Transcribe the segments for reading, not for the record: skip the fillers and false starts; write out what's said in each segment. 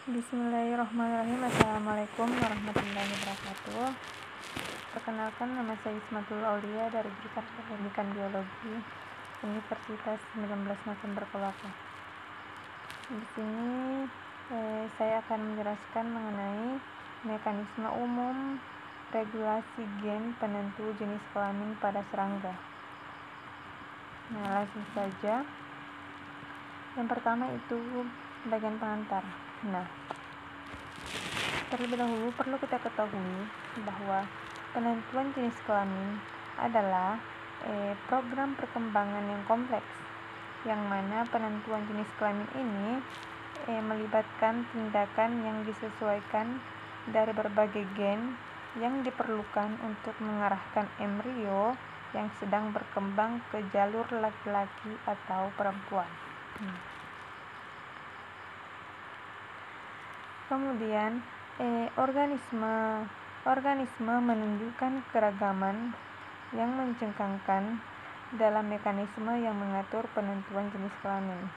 Bismillahirrahmanirrahim. Assalamualaikum warahmatullahi wabarakatuh. Perkenalkan, nama saya Ismatul Aulia dari jurusan Pendidikan Biologi Universitas 19 November Kolaka. Di sini saya akan menjelaskan mengenai mekanisme umum regulasi gen penentu jenis kelamin pada serangga. Nah, langsung saja. Yang pertama itu bagian pengantar. Nah, terlebih dahulu perlu kita ketahui bahwa penentuan jenis kelamin adalah program perkembangan yang kompleks, yang mana penentuan jenis kelamin ini melibatkan tindakan yang disesuaikan dari berbagai gen yang diperlukan untuk mengarahkan embrio yang sedang berkembang ke jalur laki-laki atau perempuan. Kemudian organisme menunjukkan keragaman yang mencengkangkan dalam mekanisme yang mengatur penentuan jenis kelamin.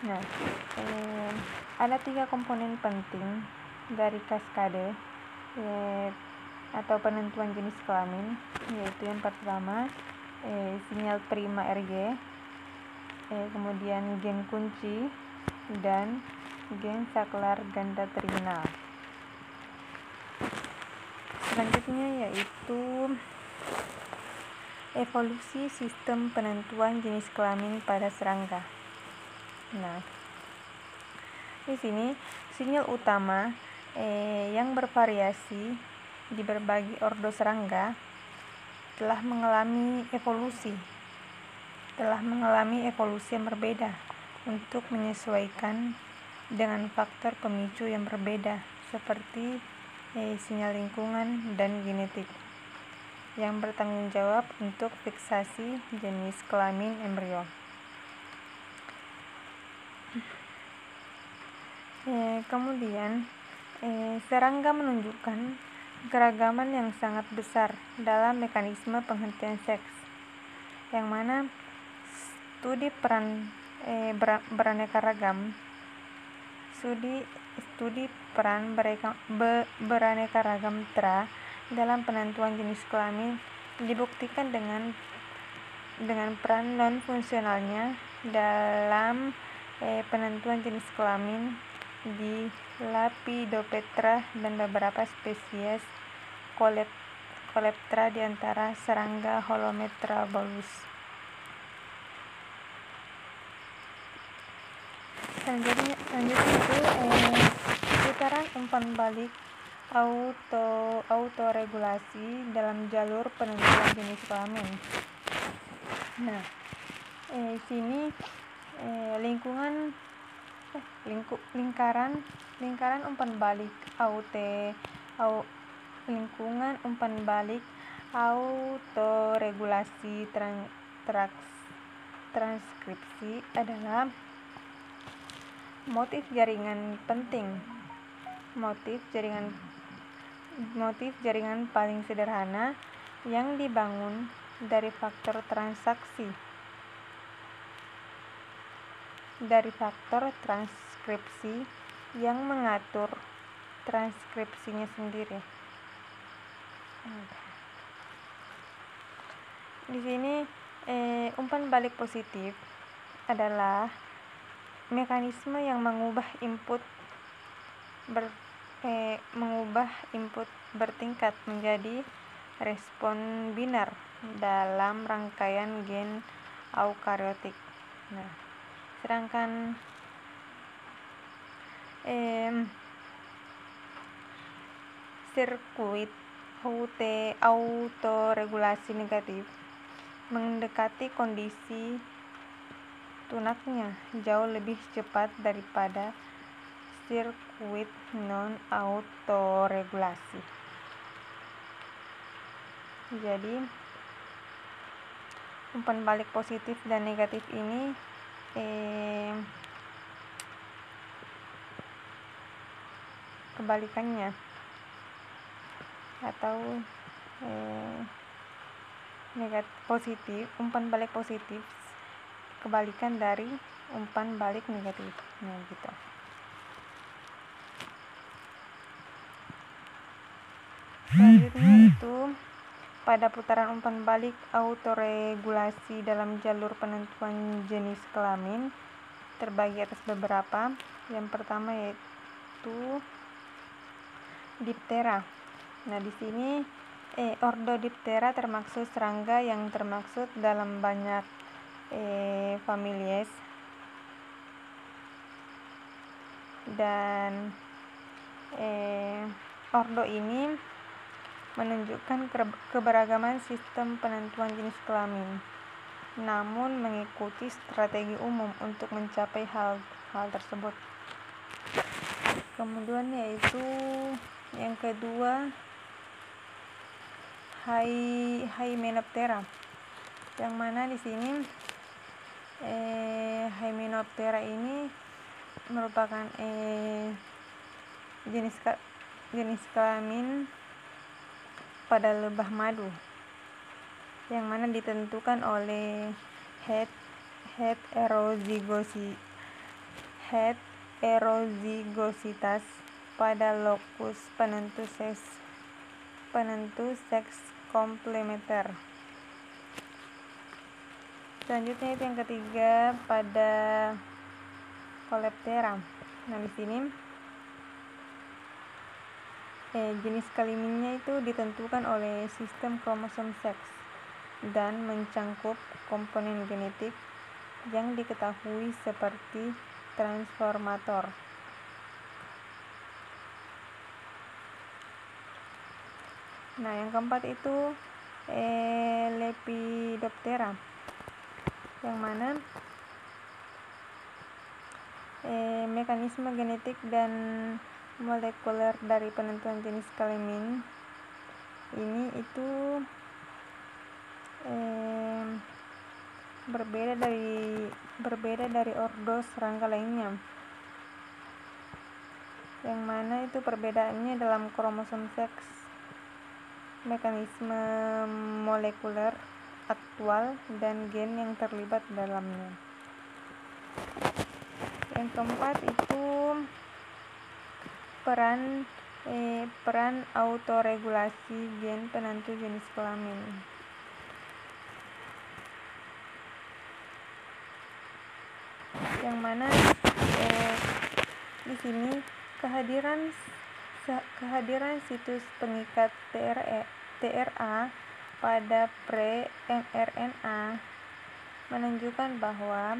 Nah, ada 3 komponen penting dari kaskade atau penentuan jenis kelamin, yaitu yang pertama sinyal prima RG, kemudian gen kunci, dan gen saklar ganda terminal. Selanjutnya yaitu evolusi sistem penentuan jenis kelamin pada serangga. Nah, di sini sinyal utama yang bervariasi di berbagai ordo serangga telah mengalami evolusi yang berbeda untuk menyesuaikan dengan faktor pemicu yang berbeda seperti sinyal lingkungan dan genetik yang bertanggung jawab untuk fiksasi jenis kelamin embrio. Kemudian serangga menunjukkan keragaman yang sangat besar dalam mekanisme penghentian seks, yang mana studi beraneka ragam TRA dalam penentuan jenis kelamin dibuktikan dengan peran non-fungsionalnya dalam penentuan jenis kelamin di Lepidoptera dan beberapa spesies Coleoptera di antara serangga Holometrabolus. Selanjutnya itu putaran umpan balik autoregulasi dalam jalur penentuan jenis kelamin. Nah, sini lingkaran umpan balik lingkungan umpan balik autoregulasi transkripsi adalah motif jaringan penting. Motif jaringan paling sederhana yang dibangun dari faktor transkripsi yang mengatur transkripsinya sendiri. Di sini umpan balik positif adalah mekanisme yang mengubah input bertingkat menjadi respon binar dalam rangkaian gen eukariotik. Nah, sedangkan sirkuit autoregulasi negatif mendekati kondisi tunaknya jauh lebih cepat daripada sirkuit non-autoregulasi. Jadi, umpan balik positif dan negatif ini kebalikannya, atau umpan balik positif kebalikan dari umpan balik negatif. Nah, gitu. Selanjutnya itu pada putaran umpan balik autoregulasi dalam jalur penentuan jenis kelamin terbagi atas beberapa. Yang pertama yaitu diphthera. Nah, di sini ordo diphthera termaksud serangga yang termaksud dalam banyak families, dan ordo ini menunjukkan keberagaman sistem penentuan jenis kelamin, namun mengikuti strategi umum untuk mencapai hal tersebut. Kemudian yaitu yang kedua Hymenoptera, yang mana di sini Hymenoptera ini merupakan jenis kelamin pada lebah madu, yang mana ditentukan oleh heterozigositas pada lokus penentu seks komplementer. Selanjutnya itu yang ketiga pada Coleoptera. Nah, di sini jenis kelaminnya itu ditentukan oleh sistem kromosom seks dan mencangkup komponen genetik yang diketahui seperti transformator. Nah, yang keempat itu Lepidoptera, yang mana mekanisme genetik dan molekuler dari penentuan jenis kelamin ini itu berbeda dari ordo serangga lainnya, yang mana itu perbedaannya dalam kromosom seks, mekanisme molekuler aktual, dan gen yang terlibat dalamnya. Yang keempat itu peran autoregulasi gen penentu jenis kelamin, yang mana di sini kehadiran situs pengikat TRA pada pre-mRNA menunjukkan bahwa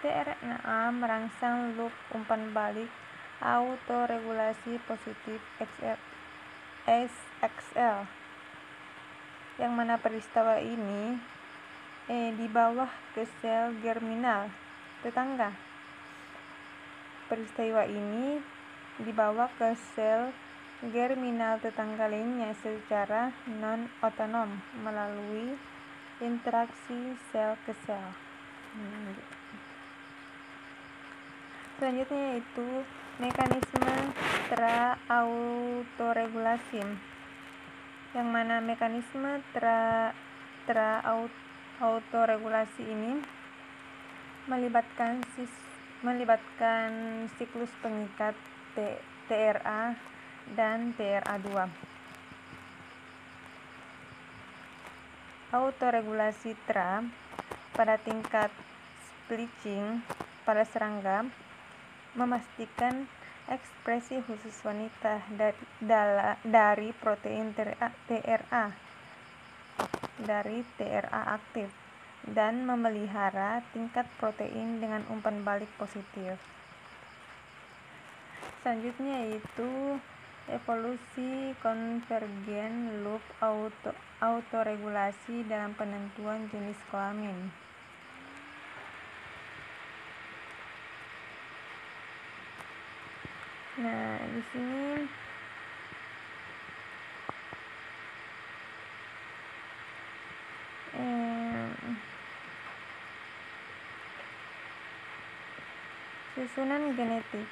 tRNA merangsang loop umpan balik autoregulasi positif SXL, yang mana peristiwa ini di bawah ke sel germinal tetangga. Peristiwa ini dibawa ke sel germinal tetangga lainnya secara non-otonom melalui interaksi sel ke sel. Selanjutnya yaitu mekanisme tra-autoregulasi, yang mana mekanisme tra-autoregulasi ini melibatkan siklus pengikat TRA dan TRA2. Autoregulasi tra pada tingkat splicing pada serangga memastikan ekspresi khusus wanita dari protein TRA aktif dan memelihara tingkat protein dengan umpan balik positif. Selanjutnya yaitu evolusi konvergen loop autoregulasi dalam penentuan jenis kelamin. Nah, di sini susunan genetik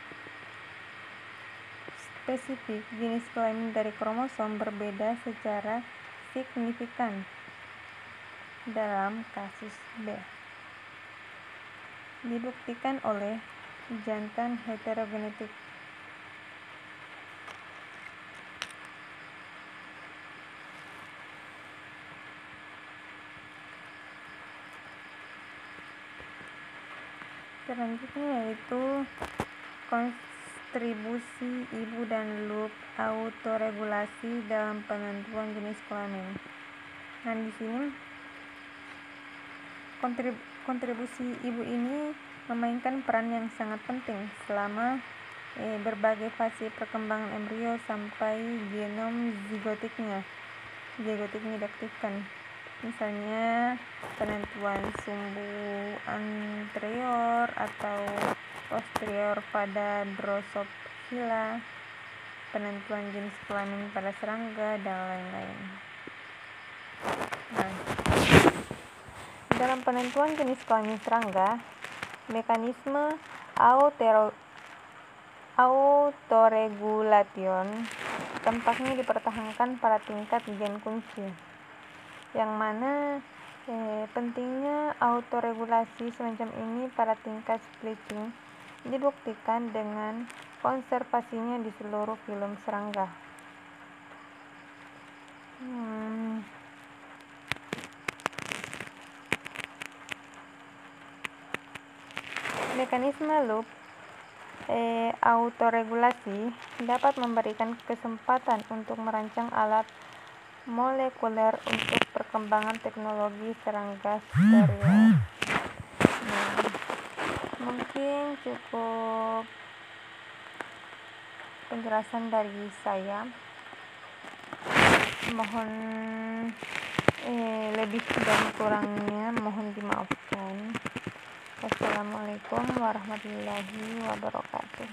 spesifik jenis kelamin dari kromosom berbeda secara signifikan dalam kasus B. dibuktikan oleh jantan heterogenetik. Selanjutnya yaitu kontribusi ibu dan loop autoregulasi dalam penentuan jenis kelamin. Nah, di sini kontribusi ibu ini memainkan peran yang sangat penting selama berbagai fase perkembangan embrio sampai genom zigotiknya diaktifkan. Misalnya penentuan sumbu anterior atau posterior pada Drosophila, penentuan jenis kelamin pada serangga, dan lain-lain. Nah, dalam penentuan jenis kelamin serangga, mekanisme autoregulation tampaknya dipertahankan pada tingkat gen kunci, yang mana pentingnya autoregulasi semacam ini pada tingkat splitting dibuktikan dengan konservasinya di seluruh filum serangga. Mekanisme loop autoregulasi dapat memberikan kesempatan untuk merancang alat molekuler untuk perkembangan teknologi serangga steril. Nah, mungkin cukup penjelasan dari saya. Mohon lebih dan kurangnya mohon dimaafkan. Wassalamualaikum warahmatullahi wabarakatuh.